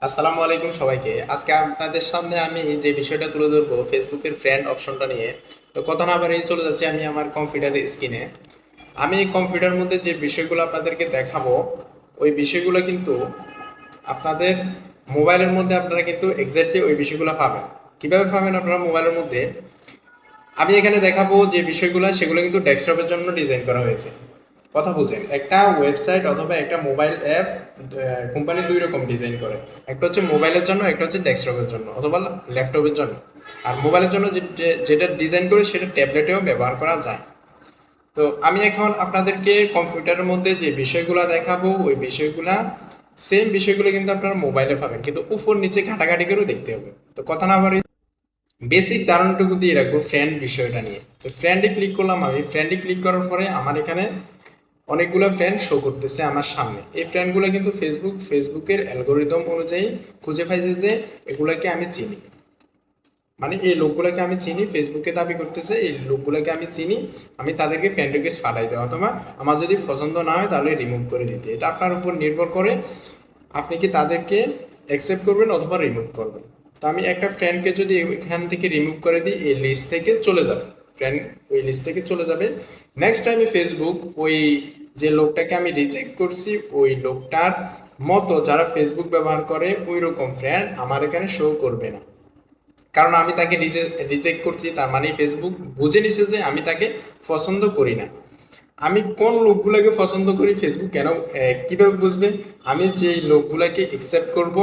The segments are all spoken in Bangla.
আসসালামু আলাইকুম সবাইকে। আজকে আপনাদের সামনে আমি যে বিষয়টা তুলে ধরবো ফেসবুকের ফ্রেন্ড অপশনটা নিয়ে। তো কথা না বাড়িয়ে চলে যাচ্ছি আমি আমার কম্পিউটারের স্ক্রিনে। আমি এই কম্পিউটারের মধ্যে যে বিষয়গুলো আপনাদেরকে দেখাবো, ওই বিষয়গুলো কিন্তু আপনাদের মোবাইলের মধ্যে আপনারা কিন্তু এক্স্যাক্টলি ওই বিষয়গুলো পাবেন। কিভাবে পাবেন আপনারা মোবাইলের মধ্যে? আমি এখানে দেখাবো যে বিষয়গুলো, সেগুলো কিন্তু ডেস্কটপের জন্য ডিজাইন করা হয়েছে। কথা বুঝেন, একটা ওয়েবসাইট অথবা একটা মোবাইল অ্যাপ কোম্পানি দুই রকম ডিজাইন করে। একটা হচ্ছে মোবাইলের জন্য, একটা হচ্ছে ডেস্কটপের জন্য অথবা ল্যাপটপের জন্য। আর মোবাইলের জন্য যেটা ডিজাইন করে সেটা ট্যাবলেটেও ব্যবহার করা যায়। তো আমি এখন আপনাদেরকে কম্পিউটারের মধ্যে যে বিষয়গুলো দেখাবো, ওই বিষয়গুলা সেম বিষয়গুলো কিন্তু আপনারা মোবাইলে পাবেন, কিন্তু উপর নিচে ঘাটাঘাটি করেও দেখতে হবে। তো কথা না বাড়ি বেসিক ধারণাটুকু দিয়ে রাখবো ফ্রেন্ড বিষয়টা নিয়ে। তো ফ্রেন্ডে ক্লিক করলাম। আমি ফ্রেন্ডে ক্লিক করার পরে আমার এখানে অনেকগুলো ফ্রেন্ড শো করতেছে আমার সামনে। এই ফ্রেন্ডগুলো কিন্তু ফেসবুকের অ্যালগোরিদম অনুযায়ী খুঁজে পাইছে যে এগুলাকে আমি চিনি, মানে এই লোকগুলোকে আমি চিনি। ফেসবুকে দাবি করতেছে এই লোকগুলোকে আমি চিনি, আমি তাদেরকে ফ্রেন্ড রিকোয়েস্ট পাঠাই দেওয়া অথবা আমার যদি পছন্দ না হয় তাহলে রিমুভ করে দিতে। এটা আপনার উপর নির্ভর করে আপনি কি তাদেরকে অ্যাকসেপ্ট করবেন অথবা রিমুভ করবেন। তো আমি একটা ফ্রেন্ডকে যদি এখান থেকে রিমুভ করে দিই, এই লিস্ট থেকে চলে যাবে। ফ্রেন্ড ওই লিস্ট থেকে চলে যাবে। নেক্সট টাইমে ফেসবুক ওই যে লোকটাকে আমি রিজেক্ট করছি, ওই লোকটার মতো যারা ফেসবুক ব্যবহার করে ওই রকম ফ্রেন্ড আমার এখানে শো করবে না। কারণ আমি তাকে রিজেক্ট করছি, তার মানে ফেসবুক বুঝে নিছে যে আমি তাকে পছন্দ করি না। আমি কোন লোকগুলোকে পছন্দ করি ফেসবুক কেন কিভাবে বুঝবে? আমি যেই লোকগুলোকে অ্যাকসেপ্ট করব,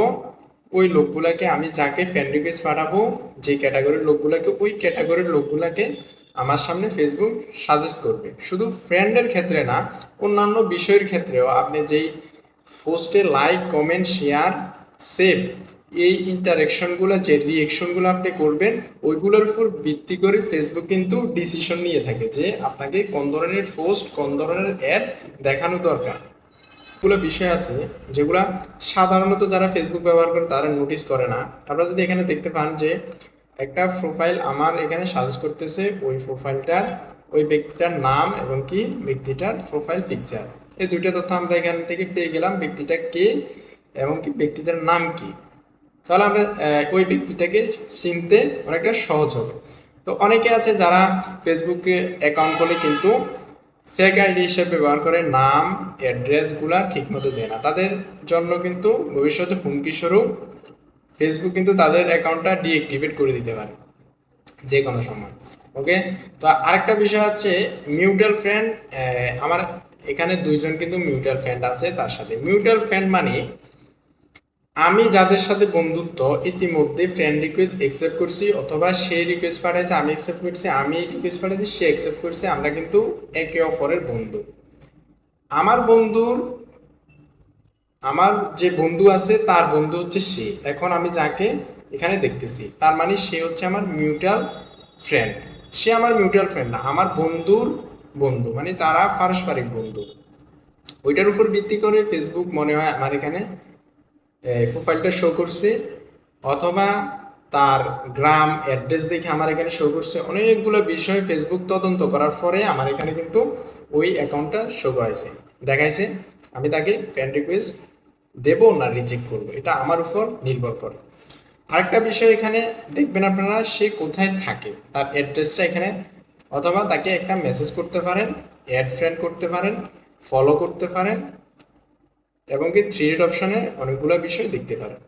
ওই লোকগুলোকে আমি যাকে ফ্রেন্ড রিকোয়েস্ট পাঠাবো, যে ক্যাটাগরির লোকগুলোকে, ওই ক্যাটাগরির লোকগুলোকে আমার সামনে ফেসবুক সাজেস্ট করবে। শুধু ফ্রেন্ডের ক্ষেত্রে না, অন্যান্য বিষয়ের ক্ষেত্রেও আপনি যেই পোস্টে লাইক কমেন্ট শেয়ার সেভ, এই ইন্টারেকশনগুলো যে রিয়েকশনগুলো আপনি করবেন, ওইগুলোর উপর ভিত্তি করে ফেসবুক কিন্তু ডিসিশন নিয়ে থাকে যে আপনাকে কোন ধরনের পোস্ট, কোন ধরনের অ্যাড দেখানো দরকার। এগুলো বিষয় আছে যেগুলা সাধারণত যারা ফেসবুক ব্যবহার করে তারা নোটিস করে না। আপনারা যদি এখানে দেখতে পান যে একটা প্রোফাইল আমার এখানে সাজেস্ট করতেছে, ওই প্রোফাইলটার ওই ব্যক্তিটার নাম এবং কি ব্যক্তিটার প্রোফাইল পিকচার, এই দুইটা তথ্য আমরা এখান থেকে পেয়ে গেলাম। ব্যক্তিটা কে এবং কি ব্যক্তিটার নাম কি, তাহলে আমরা ওই ব্যক্তিটাকে চিনতে অনেকটা সহজ হবে। তো অনেকে আছে যারা ফেসবুকে অ্যাকাউন্ট খুলে কিন্তু ফেক আইডি হিসেবে ব্যবহার করে, নাম অ্যাড্রেসগুলা ঠিক মতো দেয় না। তাদের জন্য কিন্তু ভবিষ্যতে হুমকি স্বরূপ ফেসবুক কিন্তু তাদের অ্যাকাউন্টটা ডিঅ্যাক্টিভেট করে দিতে পারে যে কোনো সময়। ওকে। তো আরেকটা বিষয় হচ্ছে মিউচুয়াল ফ্রেন্ড। আমার এখানে দুইজন কিন্তু মিউচুয়াল ফ্রেন্ড আছে। তার সাথে মিউচুয়াল ফ্রেন্ড মানে আমি যাদের সাথে বন্ধুত্ব ইতিমধ্যে ফ্রেন্ড রিকোয়েস্ট অ্যাকসেপ্ট করছি অথবা সে রিকোয়েস্ট পাঠাইছে আমি অ্যাকসেপ্ট করছি, আমি রিকোয়েস্ট পাঠাইছি সে অ্যাকসেপ্ট করছে, আমরা কিন্তু একে অপরের বন্ধু। আমার বন্ধুর আমার যে বন্ধু আছে তার বন্ধু হচ্ছে সে। এখন আমি যাকে এখানে দেখতেছি তার মানে সে হচ্ছে আমার মিউচুয়াল ফ্রেন্ড। সে আমার মিউচুয়াল ফ্রেন্ড না, আমার বন্ধুর বন্ধু, মানে তারা পারস্পরিক বন্ধু। ওইটার উপর ভিত্তি করে ফেসবুক মনে হয় আমার এখানে প্রোফাইলটা শো করছে, অথবা তার গ্রাম অ্যাড্রেস দেখে আমার এখানে শো করছে। অনেকগুলো বিষয় ফেসবুক তদন্ত করার পরে আমার এখানে কিন্তু ওই অ্যাকাউন্টটা শো করাইছে, দেখাইছে। আমি তাকে ফ্রেন্ড রিকোয়েস্ট দেবো না রিজেক্ট করবো, এটা আমার উপর নির্ভর করে। আরেকটা বিষয় এখানে দেখবেন আপনারা, সে কোথায় থাকে তার অ্যাড্রেসটা এখানে, অথবা তাকে একটা মেসেজ করতে পারেন, অ্যাড ফ্রেন্ড করতে পারেন, ফলো করতে পারেন, এবং কি থ্রি ডট অপশনে অনেকগুলো বিষয় দেখতে পারেন।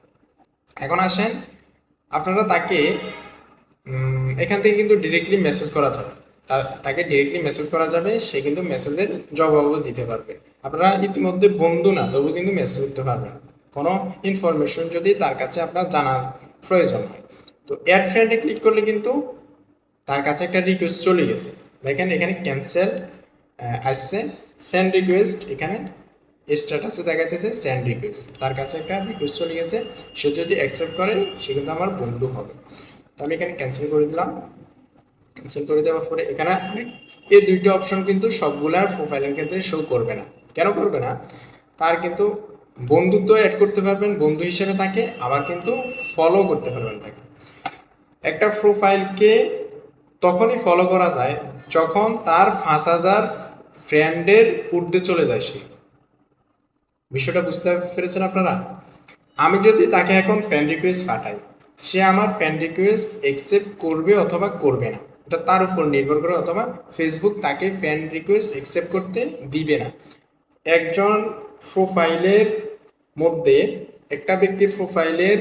এখন আসেন, আপনারা তাকে এখান থেকে কিন্তু ডিরেক্টলি মেসেজ করা যাবে। তাকে ডিরেক্টলি মেসেজ করা যাবে, সে কিন্তু মেসেজের জবাবও দিতে পারবে। আপনারা ইতিমধ্যে বন্ধু না, তবু কিন্তু মেসেজ করতে পারবেন কোনো ইনফরমেশন যদি তার কাছে আপনার জানার প্রয়োজন হয়। তো অ্যাড ফ্রেন্ডে ক্লিক করলে কিন্তু তার কাছে একটা রিকোয়েস্ট চলে গেছে। দেখেন এখানে ক্যান্সেল আসছে, সেন্ড রিকোয়েস্ট, এখানে স্ট্যাটাসে দেখাইতেছে সেন্ড রিকোয়েস্ট, তার কাছে একটা রিকোয়েস্ট চলে গেছে। সে যদি অ্যাকসেপ্ট করে সে কিন্তু আমার বন্ধু হবে। তো আমি এখানে ক্যান্সেল করে দিলাম। ক্যান্সেল করে দেওয়ার পরে এখানে এই দুইটা অপশন কিন্তু সবগুলার প্রোফাইলের ক্ষেত্রে শো করবে না। কেন করবে না? তার কিন্তু বন্ধুত্ব অ্যাড করতে পারবেন বন্ধু হিসেবে তাকে, আবার কিন্তু ফলো করতে পারবেন তাকে। একটা প্রোফাইলকে তখনই ফলো করা যায় যখন তার 5,000 ফ্রেন্ডের ঊর্ধ্বে চলে যায় সে। বিষয়টা বুঝতে পেরেছেন আপনারা? আমি যদি তাকে এখন ফ্রেন্ড রিকোয়েস্ট পাঠাই, সে আমার ফ্রেন্ড রিকোয়েস্ট অ্যাকসেপ্ট করবে অথবা করবে না, এটা তার উপর নির্ভর করে, অথবা ফেসবুক তাকে ফ্রেন্ড রিকোয়েস্ট অ্যাকসেপ্ট করতে দিবে না। একজন প্রোফাইলের মধ্যে, একটা ব্যক্তির প্রোফাইলের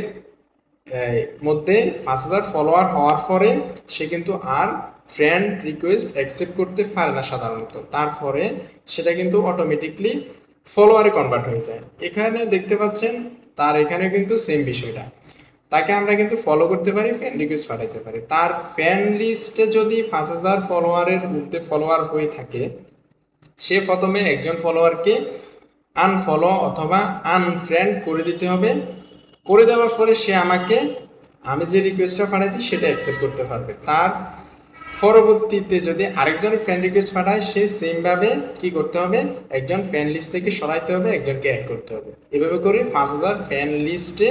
মধ্যে 5,000 ফলোয়ার হওয়ার পরে সে কিন্তু আর ফ্রেন্ড রিকোয়েস্ট অ্যাকসেপ্ট করতে পারে না সাধারণত, তারপরে সেটা কিন্তু অটোমেটিকলি ফলোয়ারে কনভার্ট হয়ে যায়। এখানে দেখতে পাচ্ছেন তার এখানে কিন্তু সেম বিষয়টা, তাকে আমরা কিন্তু ফলো করতে পারি, ফ্রেন্ড রিকোয়েস্ট পাঠাতে পারি। তার ফ্রেন্ড লিস্টে যদি 5,000 ফলোয়ারের ঊর্ধ্বে ফলোয়ার হয়ে থাকে, সে প্রথমে একজন ফলোয়ারকে আনফলো অথবা আনফ্রেন্ড করে দিতে হবে। করে দেওয়ার পরে সে আমাকে, আমি যে রিকোয়েস্টটা পাঠাচ্ছি সেটা অ্যাকসেপ্ট করতে পারবে। তার পরবর্তীতে যদি আরেকজন ফ্রেন্ড রিকোয়েস্ট পাঠায়, সে সেমভাবে কি করতে হবে, একজন ফ্রেন্ড লিস্ট থেকে সরাইতে হবে, একজনকে অ্যাড করতে হবে। এভাবে করে 5,000 ফ্রেন্ড লিস্টে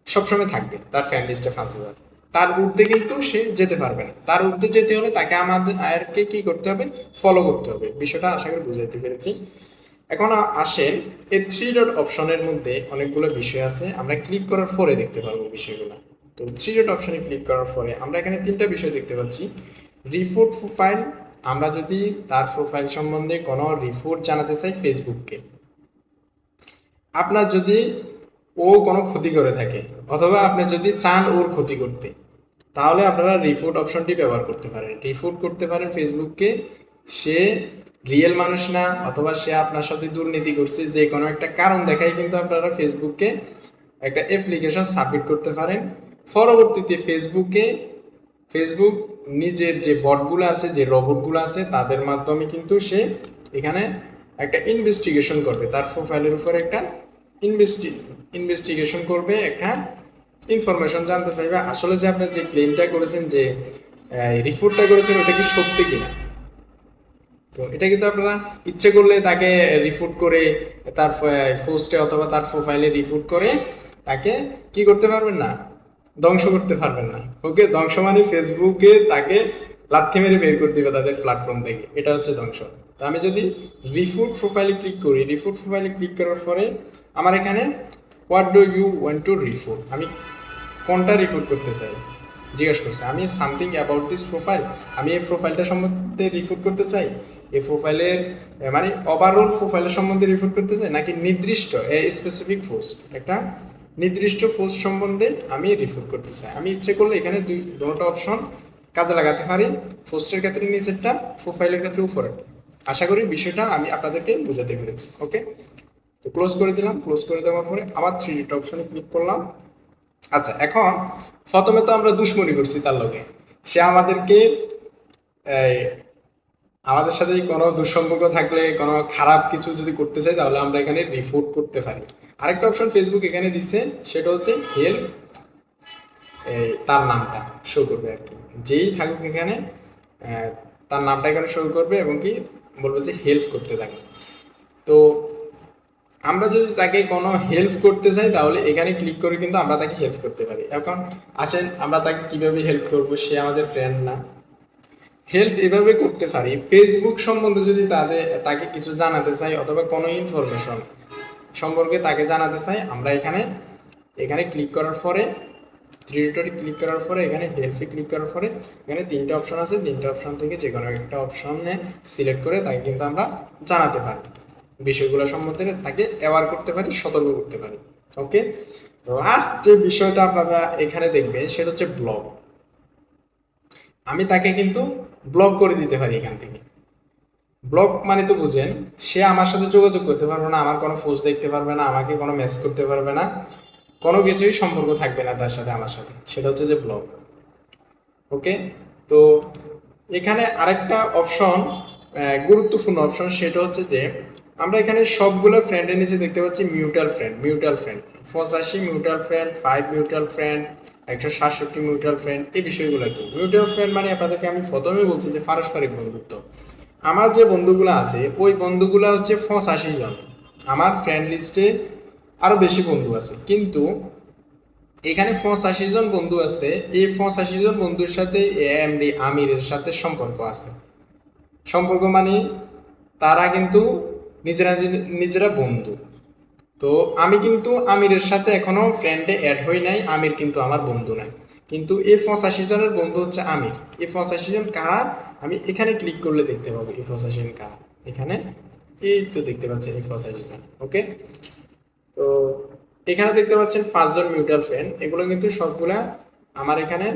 সবসময় থাকবে, তার ফ্রেন্ড লিস্টে 5,000। তার ঊর্ধ্বে কিন্তু সে যেতে পারবে না। তার ঊর্ধ্বে যেতে হলে তাকে আমাদেরকে কি করতে হবে, ফলো করতে হবে। বিষয়টা আশা করি বুঝাইতে পেরেছি। এখন আসেন, এই থ্রি ডট অপশনের মধ্যে অনেকগুলো বিষয় আছে, আমরা ক্লিক করার পরে দেখতে পারবো বিষয়গুলো। তো থ্রি ডট অপশনে ক্লিক করার পরে আমরা এখানে তিনটা বিষয় দেখতে পাচ্ছি। রিপোর্ট প্রোফাইল, আমরা যদি তার প্রোফাইল সম্বন্ধে কোনো রিপোর্ট জানাতে চাই ফেসবুককে, আপনার যদি ও কোনো ক্ষতি করে থাকে অথবা আপনি যদি চান ওর ক্ষতি করতে, তাহলে আপনারা রিপোর্ট অপশনটি ব্যবহার করতে পারেন। রিপোর্ট করতে পারেন ফেসবুককে, সে রিয়েল মানুষ না অথবা সে আপনার সাথে দুর্নীতি করছে, যে কোনো একটা কারণ দেখাই কিন্তু আপনারা ফেসবুককে একটা অ্যাপ্লিকেশন সাবমিট করতে পারেন। পরবর্তীতে ফেসবুক নিজের যে বটগুলো আছে, যে রোবটগুলো আছে, তাদের মাধ্যমে কিন্তু সে এখানে একটা ইনভেস্টিগেশন করবে, তার প্রোফাইলের উপর একটা ইনভেস্টিগেশন করবে, একটা ইনফরমেশন জানতে চাইবে আসলে যে আপনি যে ক্লেমটা করেছেন, যে রিপোর্টটা করেছেন, ওটা কি সত্যি কিনা। তো এটা কিন্তু আপনারা ইচ্ছে করলে তাকে রিপোর্ট করে, তার পোস্টে অথবা তার প্রোফাইলে রিপোর্ট করে তাকে কি করতে পারবেন না, ধ্বংস করতে পারবেন না। ওকে, ধ্বংস মানে ফেসবুকে তাকে লাথি মেরে বের করে দিবে তাদের প্ল্যাটফর্ম থেকে, এটা হচ্ছে ধ্বংস। তো আমি যদি রিপোর্ট প্রোফাইলে ক্লিক করি, রিপোর্ট প্রোফাইলে ক্লিক করার পরে আমার এখানে what do you want to report, আমি কোনটা রিপোর্ট করতে চাই জিজ্ঞেস করছে। আমি সামথিং অ্যাবাউট দিস প্রোফাইল, আমি এই প্রোফাইলটা সম্বন্ধে রিপোর্ট করতে চাই, এই প্রোফাইলের মানে ওভারঅল প্রোফাইলের সম্বন্ধে রিপোর্ট করতে চাই, নাকি নির্দিষ্ট স্পেসিফিক পোস্ট, একটা নির্দিষ্ট পোস্ট সম্বন্ধে আমি রিপোর্ট করতে চাই। আমি ইচ্ছে করলে এখানে দুটো অপশন কাজে লাগাতে পারি, পোস্টের ক্ষেত্রে নিচেরটা, প্রোফাইলের ক্ষেত্রে উপরেরটা। আশা করি বিষয়টা আমি আপনাদেরকে বোঝাতে পেরেছি। ওকে, তো ক্লোজ করে দিলাম। ক্লোজ করে দেওয়ার পরে আবার থ্রি ডট অপশনে ক্লিক করলাম। আচ্ছা, এখন প্রথমে তো আমরা দুশ্মনী করছি তার লগে, সে আমাদেরকে আমাদের সাথে কোনো দুঃসম্পর্ক থাকলে, কোনো খারাপ কিছু যদি করতে চাই, তাহলে আমরা এখানে রিপোর্ট করতে পারি। আরেকটা অপশন ফেসবুক এখানে দিচ্ছে, সেটা হচ্ছে হেল্প, তার নামটা শো করবে আর কি, যেই থাকুক এখানে তার নামটা এখানে শো করবে এবং কি বলবে যে হেল্প করতে থাকে। তো আমরা যদি তাকে কোনো হেল্প করতে চাই, তাহলে এখানে ক্লিক করে কিন্তু আমরা তাকে হেল্প করতে পারি। এখন আসেন আমরা তাকে কিভাবে হেল্প করব, সে আমাদের ফ্রেন্ড না। হেল্প এভাবে করতে পারি, ফেসবুক সম্বন্ধে যদি তাকে কিছু জানাতে চাই অথবা কোনো ইনফরমেশন সম্পর্কে তাকে জানাতে চাই, আমরা এখানে ক্লিক করার পরে, থ্রি ডটে ক্লিক করার পরে এখানে হেল্পে ক্লিক করার পরে এখানে তিনটা অপশন আছে, তিনটা অপশন থেকে যে কোনো একটা অপশনে সিলেক্ট করে তাকে কিন্তু আমরা জানাতে পারি, বিষয়গুলো সম্বন্ধে তাকে অ্যাওয়ার করতে পারি, সতর্ক করতে পারি। ওকে, লাস্ট যে বিষয়টা আপনারা এখানে দেখবেন সেটা হচ্ছে ব্লক। আমি তাকে কিন্তু ব্লক করে দিতে পারি এখান থেকে। ব্লক মানে তো বুঝেন, সে আমার সাথে যোগাযোগ করতে পারবে না, আমার কোনো পোস্ট দেখতে পারবে না, আমাকে কোনো মেসেজ করতে পারবে না, কোনো কিছুই সম্পর্ক থাকবে না তার সাথে, আমার সাথে, সেটা হচ্ছে যে ব্লক। ওকে, তো এখানে আরেকটা অপশন, গুরুত্বপূর্ণ অপশন, সেটা হচ্ছে যে আমরা এখানে সবগুলো ফ্রেন্ডের নিচে দেখতে পাচ্ছি mutual friend. 85 mutual friend, 5 mutual friend, 167 mutual friend, এই বিষয়গুলো কি মিউচুয়াল ফ্রেন্ড মানে আপনাদেরকে আমি প্রথমে বলছি যে পারস্পরিক বন্ধুত্ব। আমার যে বন্ধুগুলো আছে ওই বন্ধুগুলো হচ্ছে 85 জন, আমার ফ্রেন্ড লিস্টে আরো বেশি বন্ধু আছে, কিন্তু এখানে 85 জন বন্ধু আছে, এই 85 জন বন্ধুর সাথে এএমডি আমিরের সাথে সম্পর্ক আছে। সম্পর্ক মানে তারা কিন্তু নিজেরা বন্ধু। তো আমি কিন্তু আমিরের সাথে এখনো ফ্রেন্ডে অ্যাড হই নাই, আমির কিন্তু আমার বন্ধু নাই, কিন্তু এই 85 জনের বন্ধু হচ্ছে আমির। এই 85 জন কারা, আমি এখানে ক্লিক করলে দেখতে পাবো এই 85 জন কারা। এখানে এই তো দেখতে পাচ্ছেন এই 85 জন। ওকে, তো এখানে দেখতে পাচ্ছেন 5 জন মিউচুয়াল ফ্রেন্ড, এগুলো কিন্তু সবগুলা আমার এখানে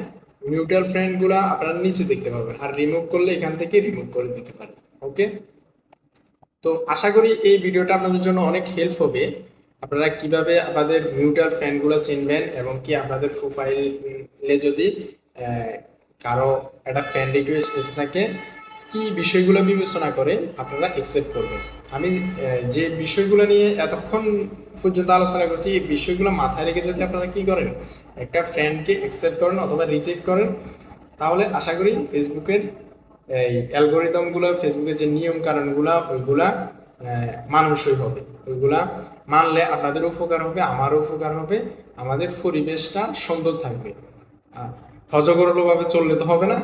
মিউচুয়াল ফ্রেন্ড গুলা আপনারা নিচে দেখতে পাবেন, আর রিমুভ করলে এখান থেকে রিমুভ করে দিতে পারেন। ওকে, তো আশা করি এই ভিডিওটা আপনাদের জন্য অনেক হেল্প হবে, আপনারা কিভাবে আপনাদের মিউচুয়াল ফ্রেন্ডগুলো চিনবেন, এবং কি আপনাদের প্রোফাইলে যদি কারো একটা ফ্রেন্ড রিকোয়েস্ট এসে থাকে, কি বিষয়গুলো বিবেচনা করে আপনারা অ্যাকসেপ্ট করবেন। আমি যে বিষয়গুলো নিয়ে এতক্ষণ পর্যন্ত আলোচনা করছি, এই বিষয়গুলো মাথায় রেখে যদি আপনারা কি করেন, একটা ফ্রেন্ডকে অ্যাকসেপ্ট করেন অথবা রিজেক্ট করেন, তাহলে আশা করি ফেসবুকের এই অ্যালগোরিদমগুলো, ফেসবুকের যে নিয়ম কানুনগুলা ওইগুলা মানুষই হবে, ওইগুলা মানলে আপনাদের উপকার হবে, আমারও উপকার হবে, আমাদের পরিবেশটা সুন্দর থাকবে। হযগরল ভাবে চললে তো হবে না।